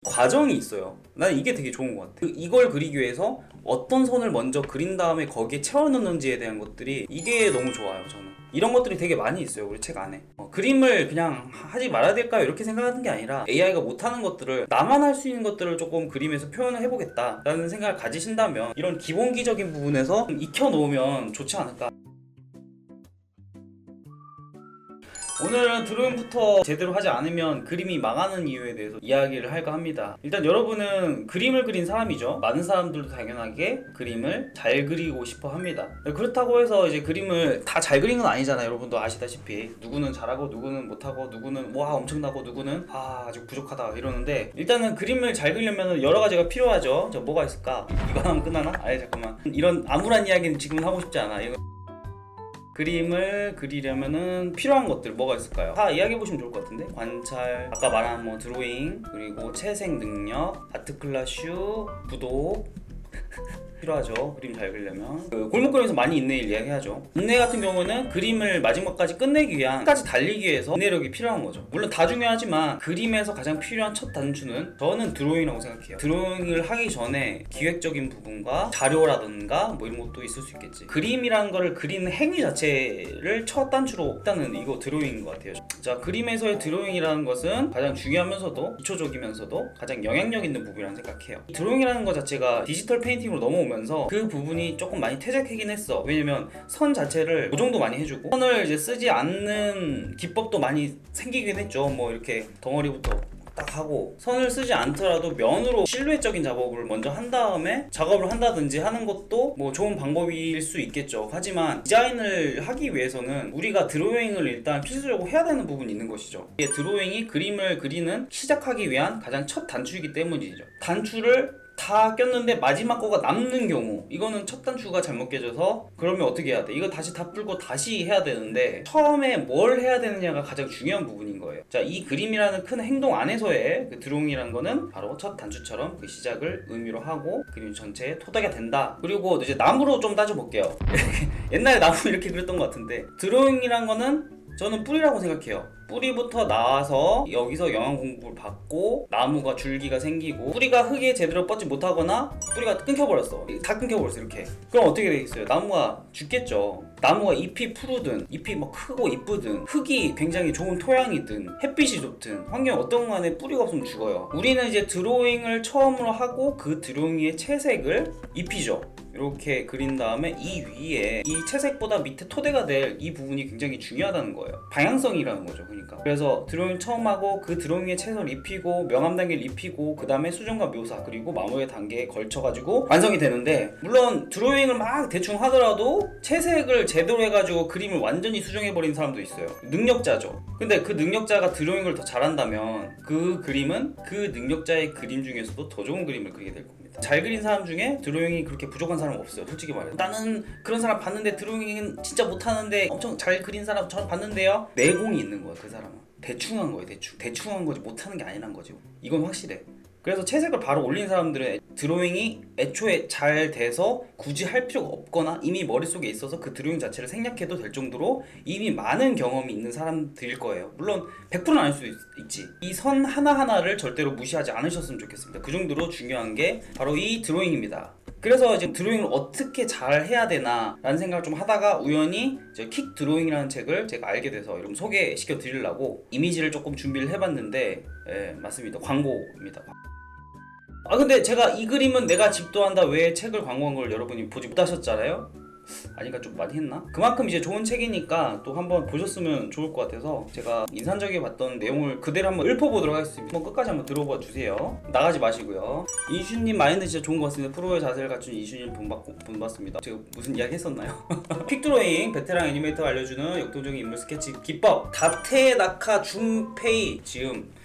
과정이 있어요. 난 이게 되게 좋은 것 같아. 이걸 그리기 위해서 어떤 선을 먼저 그린 다음에 거기에 채워넣는지에 대한 것들이 이게 너무 좋아요. 저는 이런 것들이 되게 많이 있어요, 우리 책 안에. 그림을 그냥 하지 말아야 될까요? 이렇게 생각하는 게 아니라 AI가 못하는 것들을 나만 할 수 있는 것들을 조금 그림에서 표현을 해보겠다 라는 생각을 가지신다면 이런 기본기적인 부분에서 좀 익혀놓으면 좋지 않을까. 오늘은 드로잉부터 제대로 하지 않으면 그림이 망하는 이유에 대해서 이야기를 할까 합니다. 일단 여러분은 그림을 그린 사람이죠. 많은 사람들도 당연하게 그림을 잘 그리고 싶어 합니다. 그렇다고 해서 이제 그림을 다 잘 그린 건 아니잖아요. 여러분도 아시다시피 누구는 잘하고 누구는 못하고 누구는 와 엄청나고 누구는 아주 부족하다 이러는데, 일단은 그림을 잘 그리려면 여러 가지가 필요하죠. 저 뭐가 있을까? 이거 하면 끝나나? 아니 잠깐만, 이런 암울한 이야기는 지금은 하고 싶지 않아. 그림을 그리려면은 필요한 것들 뭐가 있을까요? 다 이야기해보시면 좋을 것 같은데, 관찰, 아까 말한 뭐 드로잉, 그리고 채색 능력, 아트클라슈, 구독 필요하죠. 그림 잘 그리려면. 골목그림에서 많이 인내일 이야기하죠. 인내 같은 경우는 그림을 마지막까지 끝내기 위한, 끝까지 달리기 위해서 인내력이 필요한 거죠. 물론 다 중요하지만 그림에서 가장 필요한 첫 단추는 저는 드로잉이라고 생각해요. 드로잉을 하기 전에 기획적인 부분과 자료라든가 뭐 이런 것도 있을 수 있겠지. 그림이라는 거를 그리는 행위 자체를 첫 단추로 일단은 이거 드로잉인 것 같아요. 자, 그림에서의 드로잉이라는 것은 가장 중요하면서도 기초적이면서도 가장 영향력 있는 부분이라고 생각해요. 드로잉이라는 것 자체가 디지털 페인팅으로 넘어오면서 그 부분이 조금 많이 퇴색하긴 했어. 왜냐면 선 자체를 고정도 많이 해주고 선을 이제 쓰지 않는 기법도 많이 생기긴 했죠. 뭐 이렇게 덩어리부터 딱 하고, 선을 쓰지 않더라도 면으로 실루엣적인 작업을 먼저 한 다음에 작업을 한다든지 하는 것도 뭐 좋은 방법일 수 있겠죠. 하지만 디자인을 하기 위해서는 우리가 드로잉을 일단 필수적으로 해야 되는 부분이 있는 것이죠. 이게 드로잉이 그림을 그리는 시작하기 위한 가장 첫 단추이기 때문이죠. 단추를 다 꼈는데 마지막 거가 남는 경우, 이거는 첫 단추가 잘못 깨져서 그러면 어떻게 해야 돼? 이거 다시 다 풀고 다시 해야 되는데 처음에 뭘 해야 되느냐가 가장 중요한 부분인 거예요. 자, 이 그림이라는 큰 행동 안에서의 그 드로잉이라는 거는 바로 첫 단추처럼 그 시작을 의미로 하고 그림 전체에 토대가 된다. 그리고 이제 나무로 좀 따져볼게요. 옛날에 나무 이렇게 그렸던 것 같은데, 드로잉이란 거는 저는 뿌리라고 생각해요. 뿌리부터 나와서 여기서 영양 공급을 받고 나무가 줄기가 생기고, 뿌리가 흙에 제대로 뻗지 못하거나 뿌리가 끊겨버렸어. 다 끊겨버렸어 이렇게. 그럼 어떻게 되겠어요? 나무가 죽겠죠. 나무가 잎이 푸르든 잎이 막 크고 이쁘든 흙이 굉장히 좋은 토양이든 햇빛이 좋든 환경 어떤 간에 뿌리가 없으면 죽어요. 우리는 이제 드로잉을 처음으로 하고 그 드로잉의 채색을 입히죠. 이렇게 그린 다음에 이 위에 이 채색보다 밑에 토대가 될 이 부분이 굉장히 중요하다는 거예요. 방향성이라는 거죠. 그래서 드로잉 처음 하고 그 드로잉에 채색을 입히고 명암 단계를 입히고 그 다음에 수정과 묘사 그리고 마무리 단계에 걸쳐가지고 완성이 되는데, 물론 드로잉을 막 대충 하더라도 채색을 제대로 해가지고 그림을 완전히 수정해버린 사람도 있어요. 능력자죠. 근데 그 능력자가 드로잉을 더 잘한다면 그 그림은 그 능력자의 그림 중에서도 더 좋은 그림을 그리게 될 겁니다. 잘 그린 사람 중에 드로잉이 그렇게 부족한 사람은 없어요. 솔직히 말해서 나는 그런 사람 봤는데 드로잉은 진짜 못하는데 엄청 잘 그린 사람 저는 봤는데요, 내공이 있는 거야. 그 사람은 대충 한 거예요. 대충 한 거지 못하는 게 아니란 거지. 이건 확실해. 그래서 채색을 바로 올린 사람들은 드로잉이 애초에 잘 돼서 굳이 할 필요가 없거나 이미 머릿속에 있어서 그 드로잉 자체를 생략해도 될 정도로 이미 많은 경험이 있는 사람들일 거예요. 물론 100%는 아닐 수도 있지. 이 선 하나하나를 절대로 무시하지 않으셨으면 좋겠습니다. 그 정도로 중요한 게 바로 이 드로잉입니다. 그래서 이제 드로잉을 어떻게 잘 해야 되나 라는 생각을 좀 하다가 우연히 이제 킥 드로잉이라는 책을 제가 알게 돼서 여러분 소개시켜 드리려고 이미지를 조금 준비를 해봤는데, 예, 맞습니다. 광고입니다. 근데 제가 이 그림은 내가 집도한다 왜 책을 광고한 걸 여러분이 보지 못하셨잖아요? 아니까 좀 많이 했나? 그만큼 이제 좋은 책이니까 또 한번 보셨으면 좋을 것 같아서 제가 인상적이게 봤던 내용을 그대로 한번 읊어보도록 하겠습니다. 한번 끝까지 한번 들어봐 주세요. 나가지 마시고요. 이슈님 마인드 진짜 좋은 것 같습니다. 프로의 자세를 갖춘 이슈님 본받습니다. 제가 무슨 이야기 했었나요? 픽드로잉 베테랑 애니메이터가 알려주는 역동적인 인물 스케치 기법. 다테나카 준페이 지음.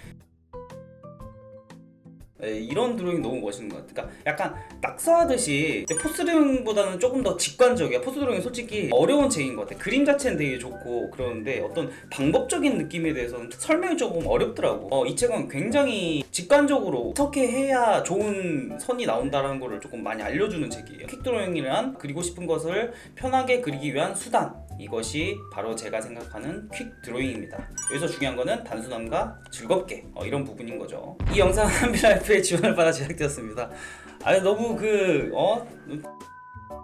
이런 드로잉 너무 멋있는 것 같아. 그러니까 약간 낙서하듯이, 포스 드로잉보다는 조금 더 직관적이야. 포스 드로잉은 솔직히 어려운 책인 것 같아. 그림 자체는 되게 좋고 그러는데 어떤 방법적인 느낌에 대해서는 설명이 조금 어렵더라고. 이 책은 굉장히 직관적으로 어떻게 해야 좋은 선이 나온다는 거를 조금 많이 알려주는 책이에요. 퀵 드로잉이란 그리고 싶은 것을 편하게 그리기 위한 수단, 이것이 바로 제가 생각하는 퀵 드로잉입니다. 여기서 중요한 거는 단순함과 즐겁게 이런 부분인 거죠. 이 영상은 한비라이프의 지원을 받아 제작되었습니다. 아니 너무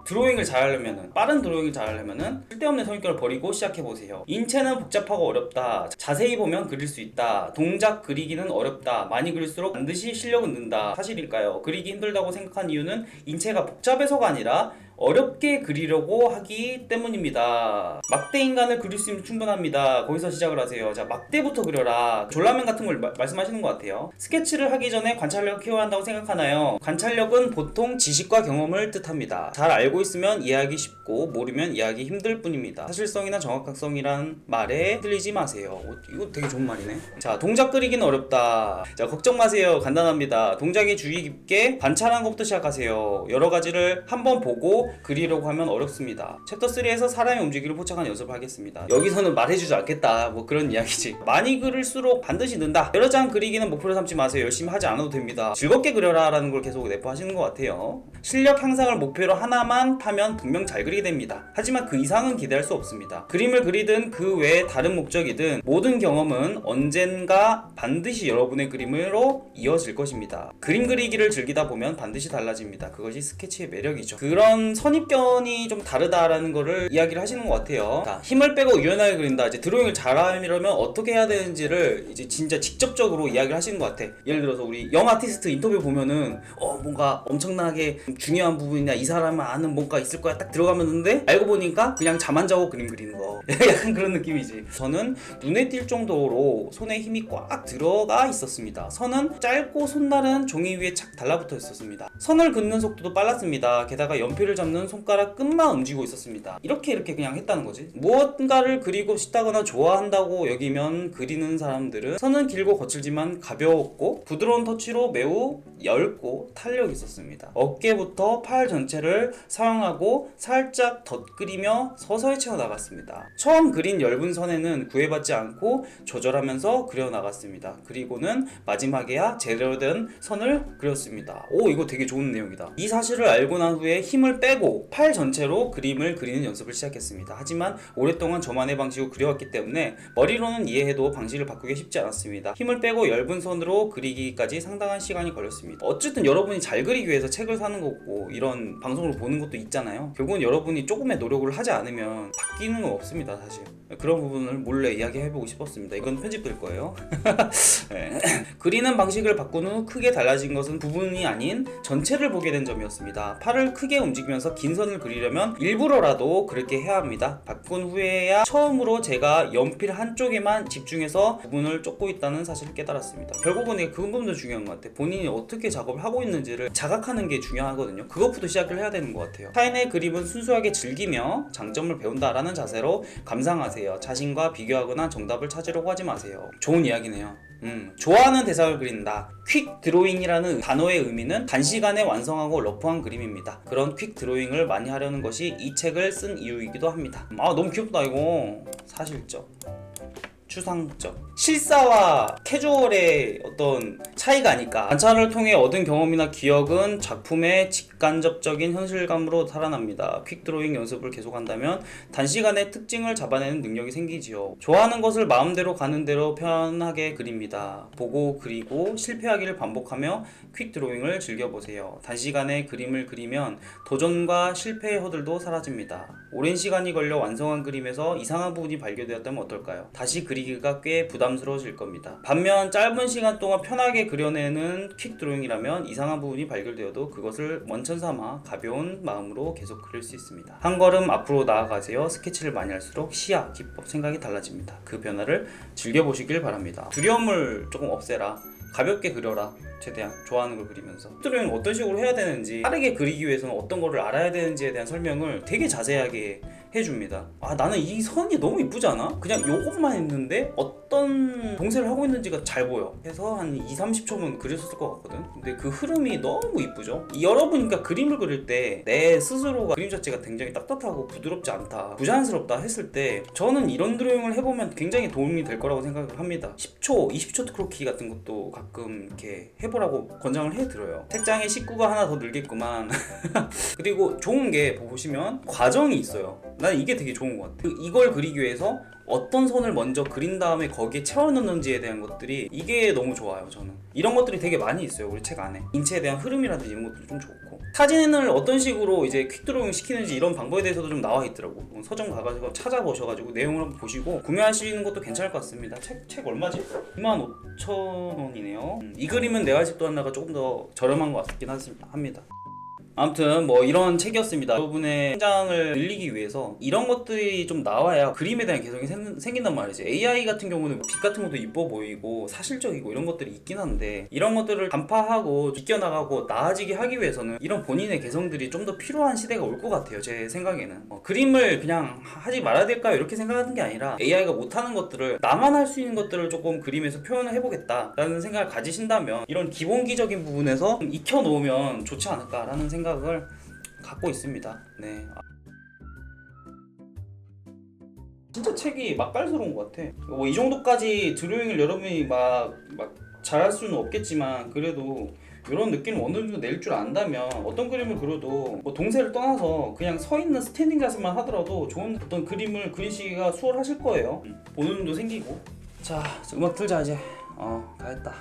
드로잉을 잘하려면은, 빠른 드로잉을 잘하려면은 쓸데없는 선입견을 버리고 시작해보세요. 인체는 복잡하고 어렵다. 자세히 보면 그릴 수 있다. 동작 그리기는 어렵다. 많이 그릴수록 반드시 실력은 는다. 사실일까요? 그리기 힘들다고 생각한 이유는 인체가 복잡해서가 아니라 어렵게 그리려고 하기 때문입니다. 막대 인간을 그릴 수 있으면 충분합니다. 거기서 시작을 하세요. 자, 막대부터 그려라. 졸라맨 같은 걸 말씀하시는 것 같아요. 스케치를 하기 전에 관찰력을 키워야 한다고 생각하나요? 관찰력은 보통 지식과 경험을 뜻합니다. 잘 알고 있으면 이해하기 쉽고 모르면 이해하기 힘들 뿐입니다. 사실성이나 정확성이란 말에 흔들리지 마세요. 이거 되게 좋은 말이네. 자, 동작 그리기는 어렵다. 자, 걱정 마세요. 간단합니다. 동작에 주의 깊게 관찰하는 것부터 시작하세요. 여러 가지를 한번 보고 그리려고 하면 어렵습니다. 챕터 3에서 사람의 움직임을 포착하는 연습을 하겠습니다. 여기서는 말해주지 않겠다, 뭐 그런 이야기지. 많이 그릴수록 반드시 는다. 여러 장 그리기는 목표로 삼지 마세요. 열심히 하지 않아도 됩니다. 즐겁게 그려라 라는 걸 계속 내포하시는 것 같아요. 실력 향상을 목표로 하나만 파면 분명 잘 그리게 됩니다. 하지만 그 이상은 기대할 수 없습니다. 그림을 그리든 그 외에 다른 목적이든 모든 경험은 언젠가 반드시 여러분의 그림으로 이어질 것입니다. 그림 그리기를 즐기다 보면 반드시 달라집니다. 그것이 스케치의 매력이죠. 그런 선입견이 좀 다르다라는 거를 이야기를 하시는 것 같아요. 자, 힘을 빼고 유연하게 그린다. 이제 드로잉을 잘하려면 어떻게 해야 되는지를 이제 진짜 직접적으로 이야기를 하시는 것 같아. 예를 들어서 우리 영 아티스트 인터뷰 보면은 뭔가 엄청나게 중요한 부분이나 이 사람은 아는 뭔가 있을 거야 딱 들어가면는데 알고 보니까 그냥 잠 안 자고 그림 그리는 거. 약간 그런 느낌이지. 저는 눈에 띌 정도로 손에 힘이 꽉 들어가 있었습니다. 선은 짧고 손날은 종이 위에 착 달라붙어 있었습니다. 선을 긋는 속도도 빨랐습니다. 게다가 연필을 잡는 손가락 끝만 움직이고 있었습니다. 이렇게 그냥 했다는 거지. 무언가를 그리고 싶다거나 좋아한다고 여기면 그리는 사람들은 선은 길고 거칠지만 가벼웠고 부드러운 터치로 매우 얇고 탄력 있었습니다. 어깨부터 팔 전체를 사용하고 살짝 덧그리며 서서히 채워나갔습니다. 처음 그린 엷은 선에는 구애받지 않고 조절하면서 그려나갔습니다. 그리고는 마지막에야 제대로 된 선을 그렸습니다. 이거 되게 좋은 내용이다. 이 사실을 알고 난 후에 힘을 빼고 팔 전체로 그림을 그리는 연습을 시작했습니다. 하지만 오랫동안 저만의 방식으로 그려왔기 때문에 머리로는 이해해도 방식을 바꾸기 쉽지 않았습니다. 힘을 빼고 엷은 선으로 그리기까지 상당한 시간이 걸렸습니다. 어쨌든 여러분이 잘 그리기 위해서 책을 사는 거고 이런 방송을 보는 것도 있잖아요. 결국은 여러분이 조금의 노력을 하지 않으면 바뀌는 건 없습니다. 사실 그런 부분을 몰래 이야기해보고 싶었습니다. 이건 편집될 거예요. 네. 그리는 방식을 바꾼 후 크게 달라진 것은 부분이 아닌 전체를 보게 된 점이었습니다. 팔을 크게 움직이면서 긴 선을 그리려면 일부러라도 그렇게 해야 합니다. 바꾼 후에야 처음으로 제가 연필 한쪽에만 집중해서 부분을 쫓고 있다는 사실을 깨달았습니다. 결국은 그 부분도 중요한 것 같아요. 본인이 어떻게 작업을 하고 있는지를 자각하는 게 중요하거든요. 그것부터 시작을 해야 되는 것 같아요. 타인의 그림은 순수하게 즐기며 장점을 배운다라는 자세로 감상하세요. 자신과 비교하거나 정답을 찾으려고 하지 마세요. 좋은 이야기네요. 좋아하는 대상을 그린다. 퀵 드로잉이라는 단어의 의미는 단시간에 완성하고 러프한 그림입니다. 그런 퀵 드로잉을 많이 하려는 것이 이 책을 쓴 이유이기도 합니다. 너무 귀엽다 이거. 사실적, 추상적, 실사와 캐주얼의 어떤 차이가 아닐까. 관찰을 통해 얻은 경험이나 기억은 작품의 직간접적인 현실감으로 살아납니다. 퀵 드로잉 연습을 계속한다면 단시간에 특징을 잡아내는 능력이 생기지요. 좋아하는 것을 마음대로 가는 대로 편하게 그립니다. 보고 그리고 실패하기를 반복하며 퀵 드로잉을 즐겨보세요. 단시간에 그림을 그리면 도전과 실패의 허들도 사라집니다. 오랜 시간이 걸려 완성한 그림에서 이상한 부분이 발견되었다면 어떨까요? 다시 그리기가 꽤 부담스러워질 겁니다. 반면 짧은 시간 동안 편하게 그려내는 퀵 드로잉이라면 이상한 부분이 발견되어도 그것을 원천 삼아 가벼운 마음으로 계속 그릴 수 있습니다. 한 걸음 앞으로 나아가세요. 스케치를 많이 할수록 시야, 기법, 생각이 달라집니다. 그 변화를 즐겨보시길 바랍니다. 두려움을 조금 없애라. 가볍게 그려라. 최대한 좋아하는 걸 그리면서 드로잉을 어떤 식으로 해야 되는지, 빠르게 그리기 위해서는 어떤 거를 알아야 되는지에 대한 설명을 되게 자세하게 해줍니다. 나는 이 선이 너무 이쁘지 않아? 그냥 요것만 했는데 어떤 동세를 하고 있는지가 잘 보여. 해서 한 2-30초면 그렸을 것 같거든. 근데 그 흐름이 너무 이쁘죠? 여러분, 그러니까 그림을 그릴 때 내 스스로가 그림 자체가 굉장히 딱딱하고 부드럽지 않다, 부자연스럽다 했을 때 저는 이런 드로잉을 해보면 굉장히 도움이 될 거라고 생각을 합니다. 10초, 20초 크로키 같은 것도 가끔 이렇게 해보라고 권장을 해드려요. 책장에 식구가 하나 더 늘겠구만. 그리고 좋은 게 보시면 과정이 있어요. 난 이게 되게 좋은 것 같아. 이걸 그리기 위해서 어떤 선을 먼저 그린 다음에 거기에 채워넣는지에 대한 것들이 이게 너무 좋아요. 저는 이런 것들이 되게 많이 있어요 우리 책 안에. 인체에 대한 흐름이라든지 이런 것들이 좀 좋고, 사진을 어떤 식으로 이제 퀵 드로잉 시키는지 이런 방법에 대해서도 좀 나와 있더라고. 서점 가가지고 찾아보셔가지고 내용을 한번 보시고 구매하시는 것도 괜찮을 것 같습니다. 책 얼마지? 25,000원이네요. 이 그림은 내가 집도 한나가 조금 더 저렴한 것 같긴 합니다. 아무튼 뭐 이런 책이었습니다. 여러분의 성장을 늘리기 위해서 이런 것들이 좀 나와야 그림에 대한 개성이 생긴단 말이지. AI 같은 경우는 빛 같은 것도 이뻐 보이고 사실적이고 이런 것들이 있긴 한데, 이런 것들을 간파하고 비껴나가고 나아지게 하기 위해서는 이런 본인의 개성들이 좀 더 필요한 시대가 올 것 같아요. 제 생각에는 그림을 그냥 하지 말아야 될까요? 이렇게 생각하는 게 아니라 AI가 못하는 것들을 나만 할 수 있는 것들을 조금 그림에서 표현을 해보겠다 라는 생각을 가지신다면 이런 기본기적인 부분에서 좀 익혀놓으면 좋지 않을까라는 생각을 갖고 있습니다. 네. 진짜 책이 맛깔스러운 것 같아. 뭐 이 정도까지 드로잉을 여러분이 막 잘할 수는 없겠지만, 그래도 이런 느낌을 어느 정도 낼 줄 안다면 어떤 그림을 그려도 뭐 동세를 떠나서 그냥 서 있는 스탠딩 자세만 하더라도 좋은 어떤 그림을 그리시기가 수월하실 거예요. 보는 눈도 생기고. 자, 음악 틀자 이제. 다 했다.